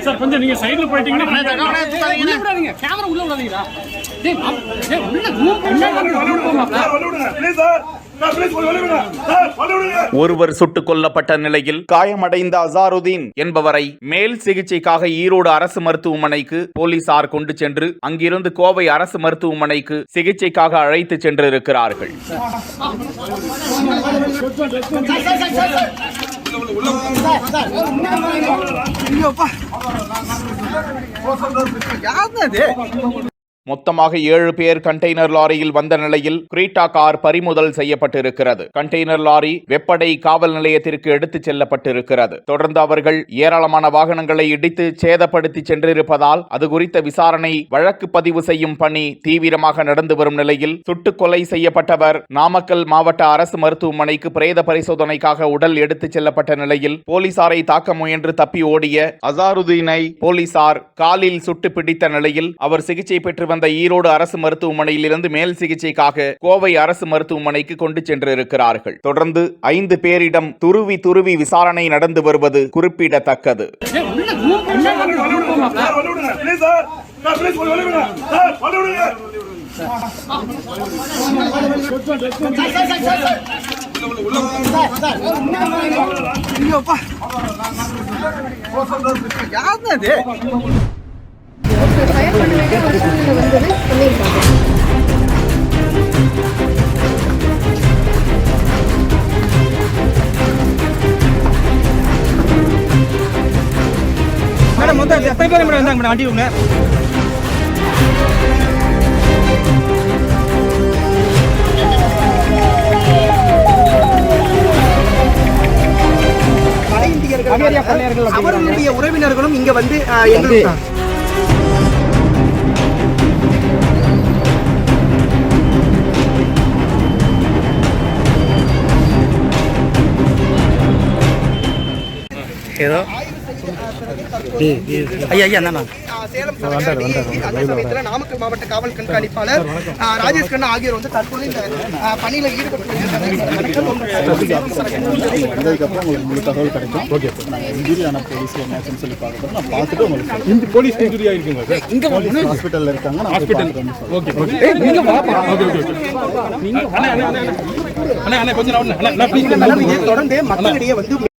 Sir கொஞ்சம் நீங்க சைடுல போயிட்டீங்கன்னா உள்ள விடாதீங்க, கேமரா உள்ள விடாதீங்கடா. டேய் உள்ள ஜூம் பண்ணா ஒருவர் சுட்டுக் கொல்லப்பட்ட நிலையில் காயமடைந்த அசாருதீன் என்பவரை மேல் சிகிச்சைக்காக ஈரோடு அரசு மருத்துவமனைக்கு போலீசார் கொண்டு சென்று அங்கிருந்து கோவை அரசு மருத்துவமனைக்கு சிகிச்சைக்காக அழைத்து சென்றிருக்கிறார்கள். மொத்தமாக 7 பேர் கண்டெய்னர் லாரியில் வந்த நிலையில் கிரீட்டா கார் பறிமுதல் செய்யப்பட்டிருக்கிறது. கண்டெய்னர் லாரி வெப்படை காவல் நிலையத்திற்கு எடுத்துச் செல்லப்பட்டிருக்கிறது. தொடர்ந்து அவர்கள் ஏராளமான வாகனங்களை இடித்து சேதப்படுத்தி சென்றிருப்பதால் அது குறித்த விசாரணை வழக்கு பதிவு செய்யும் பணி தீவிரமாக நடந்து வரும் நிலையில் சுட்டுக் கொலை செய்யப்பட்டவர் நாமக்கல் மாவட்ட அரசு மருத்துவமனைக்கு பிரேத பரிசோதனைக்காக உடல் எடுத்துச் செல்லப்பட்ட நிலையில் போலீசாரை தாக்க முயன்று தப்பி ஓடிய அசாருதீனை போலீசார் காலில் சுட்டு பிடித்த நிலையில் அவர் சிகிச்சை பெற்று வந்த ஈரோடு அரசு மருத்துவமனையில் இருந்து மேல் சிகிச்சைக்காக கோவை அரசு மருத்துவமனைக்கு கொண்டு சென்றிருக்கிறார்கள். தொடர்ந்து 5 பேரிடம் துருவி விசாரணை நடந்து வருவது குறிப்பிடத்தக்கது. ஃபயர் பண்ண வேண்டிய ஒரு சூழ்நிலை வந்தது பண்ணியிருக்காங்க. மேடம் மொத்தம் எத்தனை பேர் மேடம் வந்தாங்க மேடம் வண்டி உங்க அவர்களுடைய உறவினர்களும் இங்க வந்து ஏதோ நாமக்கல் மாவட்ட காவல் கண்காணிப்பாளர் ராஜேஷ் கண்ணா ஆகியோர் வந்து தற்போது இந்த பணியில ஈடுபட்டு தகவல் கிடைக்கும். ஓகே நாங்கள் இன்ஜுரியான போலீஸ் என்னாச்சுன்னு சொல்லி பார்க்குறோம். நான் பார்த்துட்டு உங்களுக்கு இந்த போலீஸ் இன்ஜுரி ஆயிருக்குங்க இங்கே போலீஸ் ஹாஸ்பிட்டலில் இருக்காங்க. ஹாஸ்பிட்டல் ஓகே தொடர்ந்து மக்களிடையே வந்து